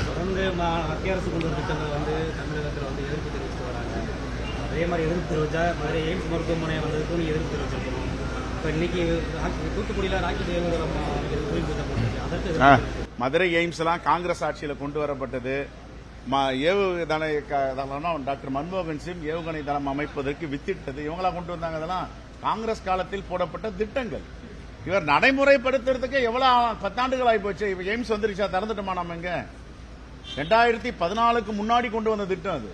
தொடர்ந்து மத்திய அரசு கொண்டு வர திட்டங்கள் வந்து தமிழகத்தில் வந்து எதிர்ப்பு தெரிவித்து வராங்க. அதே மாதிரி எதிர்ப்பு தெரிவித்தா மதுரை எய்ம்ஸ் மருத்துவமனை வந்ததுக்கும் எதிர்ப்பு தெரிவிச்சிருக்கணும். இப்போ இன்னைக்கு தூத்துக்குடியில் ராக்கெட் அதற்கு மதுரை எய்ம்ஸ்லாம் காங்கிரஸ் ஆட்சியில் கொண்டு வரப்பட்டது. ஏவுகணை டாக்டர் மன்மோகன் சிங் ஏவுகணை தளம் அமைப்பதற்கு வித்திட்டது இவங்களா கொண்டு வந்தாங்க. அதெல்லாம் காங்கிரஸ் காலத்தில் போடப்பட்ட திட்டங்கள். இவர் நடைமுறைப்படுத்துறதுக்கு எவ்வளவு 10 ஆண்டுகள் ஆகி போச்சு. இப்ப எய்ம்ஸ் வந்துருச்சா? திறந்துட்டோமா? நம்ம இங்க 2014க்கு முன்னாடி கொண்டு வந்த திட்டம் அது.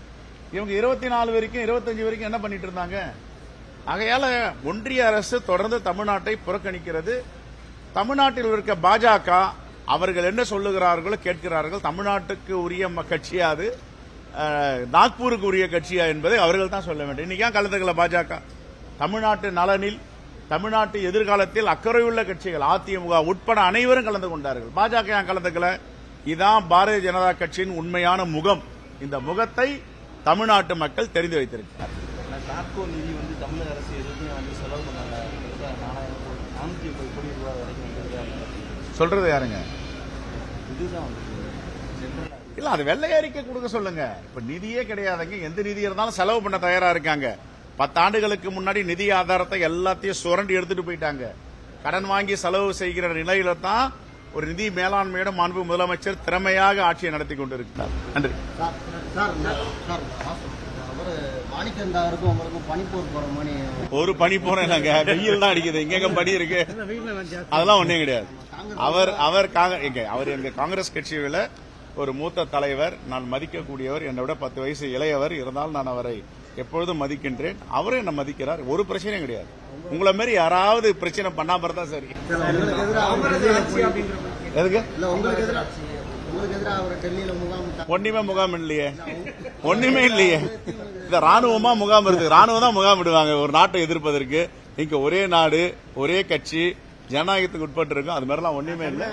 இவங்க 24 வரைக்கும் 25 வரைக்கும் என்ன பண்ணிட்டு இருந்தாங்க? ஆகையால ஒன்றிய அரசு தொடர்ந்து தமிழ்நாட்டை புறக்கணிக்கிறது. தமிழ்நாட்டில் இருக்க பாஜக அவர்கள் என்ன சொல்லுகிறார்களோ கேட்கிறார்கள். தமிழ்நாட்டுக்கு உரிய கட்சியாது, நாக்பூருக்கு உரிய கட்சியா என்பதை அவர்கள் தான் சொல்ல வேண்டும். இன்னைக்கு ஏன் கலந்துக்கல பாஜக? தமிழ்நாட்டு நலனில், தமிழ்நாட்டு எதிர்காலத்தில் அக்கறையுள்ள கட்சிகள் அதிமுக உட்பட அனைவரும் கலந்து கொண்டார்கள். பாஜக ஏன் கலந்துக்கல? இதான் பாரதிய ஜனதா கட்சியின் உண்மையான முகம். இந்த முகத்தை தமிழ்நாட்டு மக்கள் தெரிந்து வைத்திருக்கிறார். சாப்கோ நிதி வந்து தமிழக அரசு எதுவுமே வந்து செலவு பண்ணாங்க. 450 கோடி ரூபாய் வரைக்கும் சொல்றது யாருங்க? இதுதான் இல்ல, அது வெள்ளை அறிக்கை கொடுக்க சொல்லுங்க. இப்ப நிதியே கிடையாதுங்க. எந்த நிதி இருந்தாலும் செலவு பண்ண தயாரா இருக்காங்க. 10 ஆண்டுகளுக்கு முன்னாடி நிதி ஆதாரத்தை எல்லாத்தையும் சுரண்டி எடுத்துட்டு போயிட்டாங்க. கடன் வாங்கி செலவு செய்கிற நிலையில தான் ஒரு நிதி மேலாண்மையோட மாண்பு முதலமைச்சர் திறமையாக ஆட்சியை நடத்தி கொண்டிருக்கிறார். நன்றி. ஒரு பனி போற இல்லங்க, வெயில் தான் அடிக்குது. எங்க பனி இருக்கு? அதெல்லாம் ஒன்னும் கிடையாது. அவர் எங்க காங்கிரஸ் கட்சியில ஒரு மூத்த தலைவர், நான் மதிக்கக்கூடியவர், என்னை விட 10 வயசு இளையவர். இருந்தாலும் நான் அவரை எப்பொழுதும் மதிக்கின்றேன். அவரும் என்ன மதிக்கிறார். ஒரு பிரச்சனையும் கிடையாது. உங்களை மாதிரி யாராவது பிரச்சனை பண்ணாம இருந்தா சரி. எதுக்கு ஒண்ணுமே முகாம் இல்லையே? ஒண்ணுமே இல்லையே. இந்த ராணுவமா முகாம் இருக்கு? ராணுவம் தான் முகாம் விடுவாங்க ஒரு நாட்டை எதிர்ப்பதற்கு. இங்க ஒரே நாடு, ஒரே கட்சி, ஜனநாயகத்துக்கு உட்பட்டு இருக்கும். அது மாதிரிலாம் ஒண்ணுமே இல்லை.